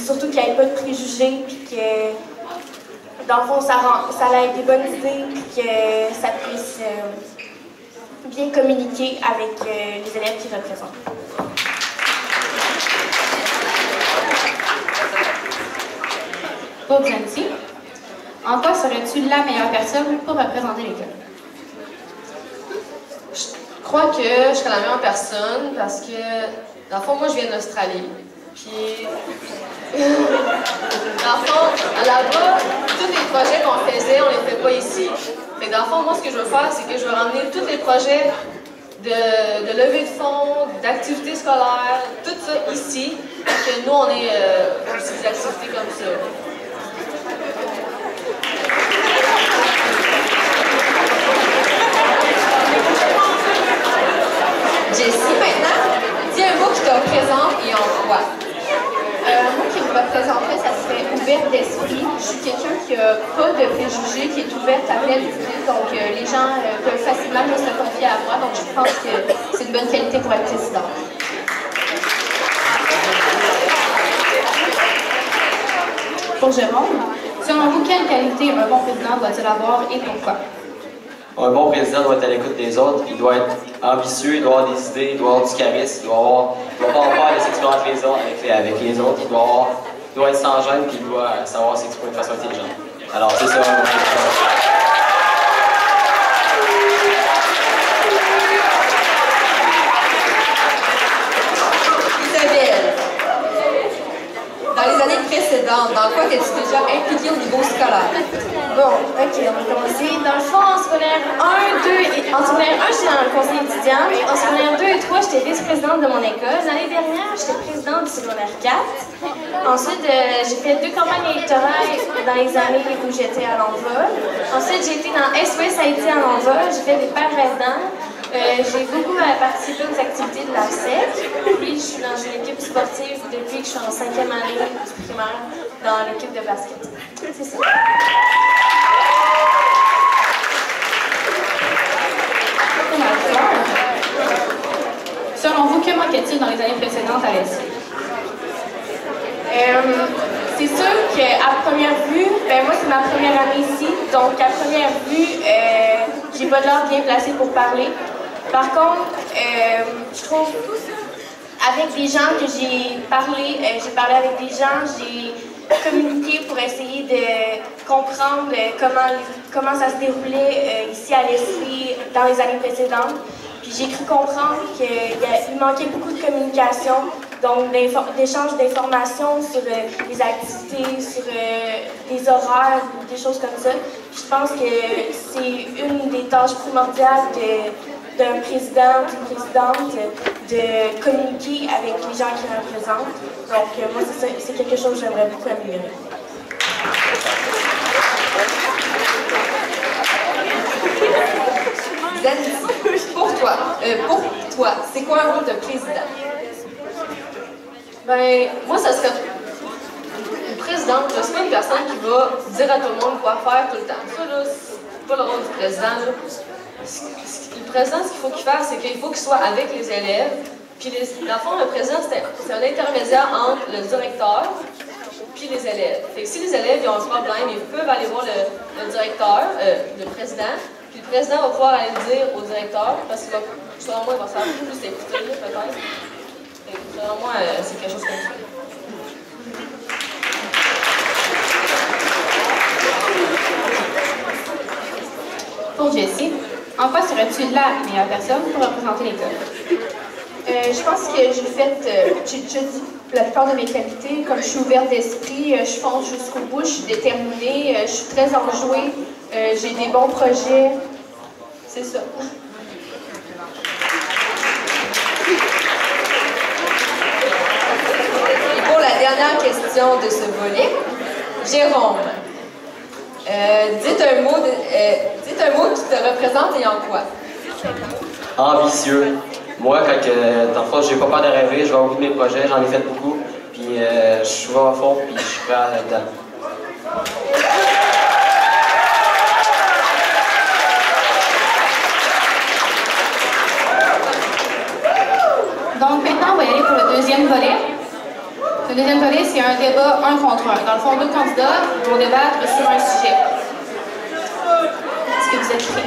surtout qu'il n'y ait pas de préjugés, puis que, dans le fond, ça ait des bonnes idées, puis que ça puisse bien communiquer avec les élèves qui représentent. Pour Nancy, en quoi serais-tu la meilleure personne pour représenter l'école? Je crois que je serais la meilleure personne parce que, dans le fond, moi, je viens d'Australie. Puis, dans le fond, là-bas, tous les projets qu'on faisait, on les fait pas ici. Fait que dans le fond, moi, ce que je veux faire, c'est que je veux ramener tous les projets de levée de fonds, d'activités scolaires, tout ça ici, pour que nous, on ait aussi des activités comme ça. Jessie, maintenant, dis un mot qui te représente et en quoi? Moi qui me représenterait, ça serait ouverte d'esprit. Je suis quelqu'un qui n'a pas de préjugés, qui est ouverte à plein d'idées, donc les gens peuvent facilement se confier à moi, donc je pense que c'est une bonne qualité pour être présidente. Pour Jérôme, selon vous, quelle qualité un bon président doit-il avoir et pourquoi? Un bon président doit être à l'écoute des autres, il doit être ambitieux, il doit avoir des idées, il doit avoir du charisme, il doit pas avoir peur de s'exprimer avec les autres, il doit être sans gêne, puis il doit savoir s'exprimer de façon intelligente. Alors c'est ça. Isabelle, dans les années précédentes, dans quoi t'es-tu déjà impliquée au niveau scolaire? Bon, ok, on va commencer. Dans le fond, en secondaire 1, 2 et... En secondaire 1, j'étais dans le conseil étudiant. En secondaire 2 et 3, j'étais vice-présidente de mon école. L'année dernière, j'étais présidente du secondaire 4. Ensuite, j'ai fait 2 campagnes électorales dans les années où j'étais à l'envol. Ensuite, j'ai été dans SOS Haïti à l'envol. J'ai fait des pères résidents. J'ai beaucoup participé aux activités de l'ARSEC. Puis, je suis dans une équipe sportive depuis que je suis en 5e année du primaire dans l'équipe de basket. C'est ça. Selon vous, que manquait-il dans les années précédentes à l'ESI? C'est sûr qu'à première vue, moi c'est ma première année ici, donc à première vue, j'ai pas de l'air bien placée pour parler. Par contre, je trouve, avec des gens que j'ai parlé avec des gens, j'ai communiqué pour essayer de comprendre comment ça se déroulait ici à l'ESI dans les années précédentes. Puis j'ai cru comprendre qu'il manquait beaucoup de communication, donc d'échange d'informations sur les activités, sur des horaires, des choses comme ça. Puis je pense que c'est une des tâches primordiales d'un président, d'une présidente, de communiquer avec les gens qui représentent. Donc moi, c'est quelque chose que j'aimerais beaucoup améliorer. Pour toi, c'est quoi un rôle de président? Ben, moi, ça serait une présidente, c'est pas une personne qui va dire à tout le monde quoi faire tout le temps. Ça, là, c'est pas le rôle du président, là. Le président, ce qu'il faut qu'il fasse, c'est qu'il faut qu'il soit avec les élèves. Puis, dans le fond, le président, c'est un intermédiaire entre le directeur puis les élèves. Fait que si les élèves ils ont un problème, ils peuvent aller voir le directeur, le président, puis le président va pouvoir aller le dire au directeur, parce que selon moi, il va se faire plus écouter, peut-être. Selon moi, c'est quelque chose comme ça. Pour Jessie, en quoi serais-tu la meilleure personne pour représenter l'école? Je pense que j'ai déjà dit la plupart de mes qualités, comme je suis ouverte d'esprit, je fonce jusqu'au bout, je suis déterminée, je suis très enjouée, j'ai des bons projets, c'est ça. Et pour la dernière question de ce volet, Jérôme, dites un mot qui te représente et en quoi? Ambitieux. Moi, dans le fond, j'ai pas peur de rêver, je vais au bout de mes projets, j'en ai fait beaucoup, puis je vais à fond, puis je suis prêt à là-dedans. Donc maintenant, on va y aller pour le deuxième volet. deuxième volet, c'est un débat un contre un. Dans le fond, deux candidats vont débattre sur un sujet. Est-ce que vous êtes prêts?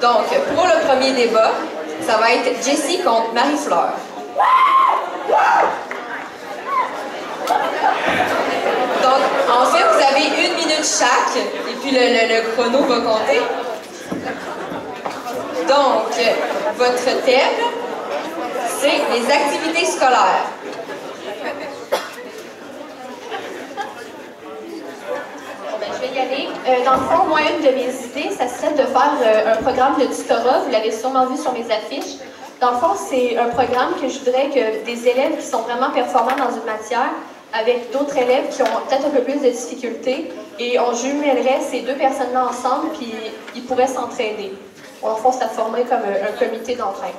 Donc, pour le premier débat, ça va être Jessie contre Marie-Fleur. Donc, en fait, vous avez 1 minute chaque, et puis le chrono va compter. Donc, votre thème, c'est les activités scolaires. Je vais y aller. Dans le fond, moi, une de mes idées, ça serait de faire un programme de tutorat. Vous l'avez sûrement vu sur mes affiches. Dans le fond, c'est un programme que je voudrais que des élèves qui sont vraiment performants dans une matière avec d'autres élèves qui ont peut-être un peu plus de difficultés et on jumellerait ces deux personnes-là ensemble puis ils pourraient s'entraider. Dans le fond, ça formerait comme un comité d'entraide.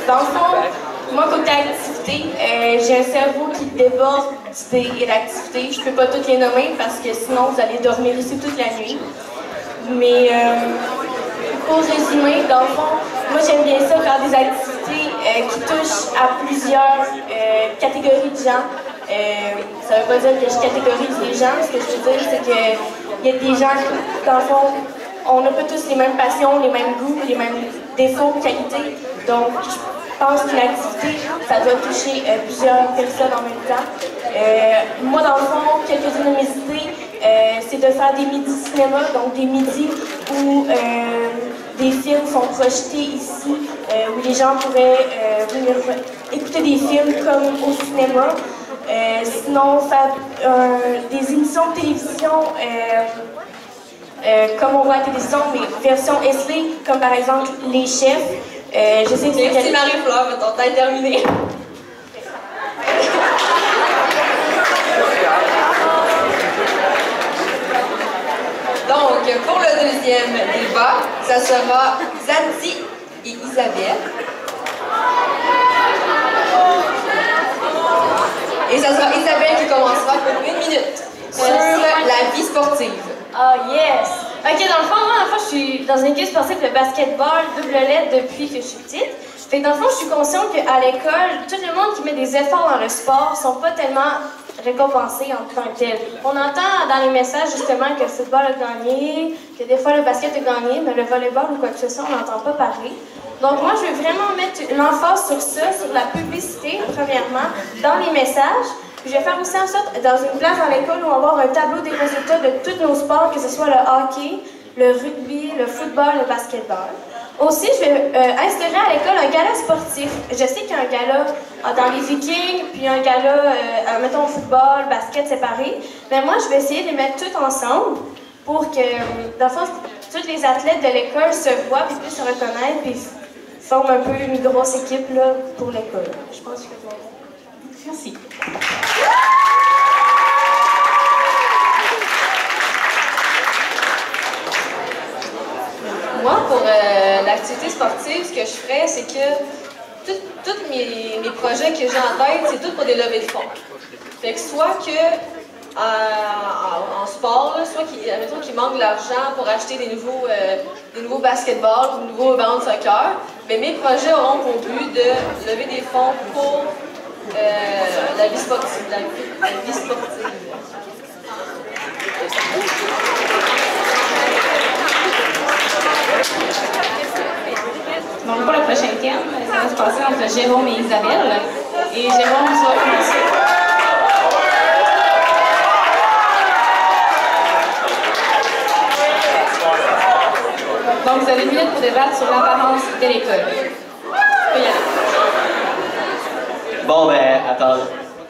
Dans le fond, moi, côté activité, j'ai un cerveau qui déborde d'idées et d'activités. Je ne peux pas toutes les nommer parce que sinon, vous allez dormir ici toute la nuit. Mais pour résumer, dans le fond, moi, j'aime bien ça faire des activités qui touchent à plusieurs catégories de gens. Ça ne veut pas dire que je catégorise les gens. Ce que je veux dire, c'est qu'il y a des gens qui, dans le fond, on n'a pas tous les mêmes passions, les mêmes goûts, les mêmes défauts, qualités. Donc, je pense qu'une activité, ça doit toucher plusieurs personnes en même temps. Moi, dans le fond, quelques-unes de mes idées, c'est de faire des midis cinéma, donc des midis où des films sont projetés ici, où les gens pourraient venir écouter des films comme au cinéma. Sinon, faire des émissions de télévision comme on voit à la télévision, mais version SD, comme par exemple Les Chefs. Je sais que Merci Marie-Fleur, ton temps est terminé. Donc, pour le deuxième débat, ça sera Zadie et Isabelle. Et ça sera Isabelle qui commencera pour 1 minute sur la vie sportive. Oh yes! Ok, dans le fond, moi, je suis dans une équipe sportive de basketball double lettre depuis que je suis petite. Fait que dans le fond, je suis consciente qu'à l'école, tout le monde qui met des efforts dans le sport sont pas tellement récompensés en tant que tel. On entend dans les messages justement que le football a gagné, que des fois le basket a gagné, mais le volleyball ou quoi que ce soit, on n'entend pas parler. Donc moi, je veux vraiment mettre l'emphase sur ça, sur la publicité, premièrement, dans les messages. Puis je vais faire aussi en sorte, dans une classe dans l'école, où on va avoir un tableau des résultats de tous nos sports, que ce soit le hockey, le rugby, le football, le basketball. Aussi, je vais instaurer à l'école un gala sportif. Je sais qu'il y a un gala dans les Vikings, puis un gala, mettons, football, basket séparé. Mais moi, je vais essayer de les mettre tous ensemble pour que, dans le fond, tous les athlètes de l'école se voient, puis puissent se reconnaître, puis forment un peu une grosse équipe là, pour l'école. Je pense que c'est bon. Merci. Moi, pour l'activité sportive, ce que je ferais, c'est que tous mes projets que j'ai en tête, c'est tout pour des levées de fonds. Fait que soit que en sport, là, soit qu'il manque de l'argent pour acheter des nouveaux basketballs ou des nouveaux ballons de soccer, mais mes projets auront pour but de lever des fonds pour la vie sportive. La vie sportive. Donc, pour le prochain thème, ça va se passer entre Jérôme et Isabelle. Et Jérôme va commencer. Donc, vous avez 1 minute pour débattre sur l'apparence de l'école. Tu peux y aller. Bon, ben, attends.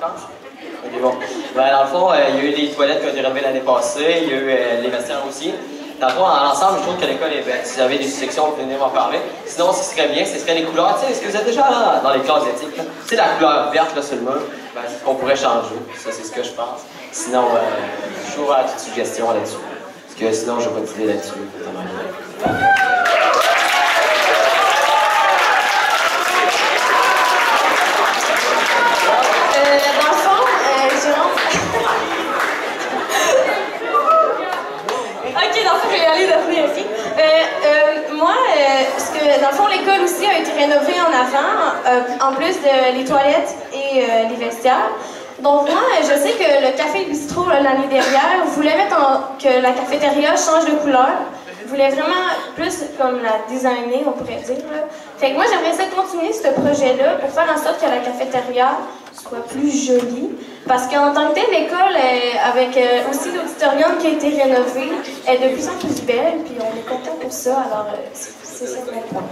Ok, bon. Ben, dans le fond, il y a eu les toilettes qui ont été rénovées l'année passée, il y a eu les vestiaires aussi. Dans le fond, en ensemble, je trouve que l'école est belle. Si vous avez des sections, vous venez m'en parler. Sinon, ce serait bien, ce serait les couleurs. Tu sais, est-ce que vous êtes déjà là, dans les classes éthiques? Tu sais, la couleur verte là, sur le mur, ben, c'est ce qu'on pourrait changer. Ça, c'est ce que je pense. Sinon, je suis ouvert à toute suggestion là-dessus. Parce que sinon, je n'ai pas d'idée là-dessus. Dans le fond, Jérôme, je vais y aller d'après aussi. Moi, parce que dans le fond, l'école aussi a été rénovée en avant, en plus de les toilettes et les vestiaires. Donc moi, je sais que le café bistrot l'année dernière voulait que la cafétéria change de couleur. Voulait vraiment plus comme la designer, on pourrait dire. Là. Fait que moi, j'aimerais ça continuer ce projet-là pour faire en sorte que la cafétéria soit plus jolie. Parce qu'en tant que telle, l'école, avec aussi l'auditorium qui a été rénové, est de plus en plus belle, puis on est content pour ça. Alors, c'est ça le point.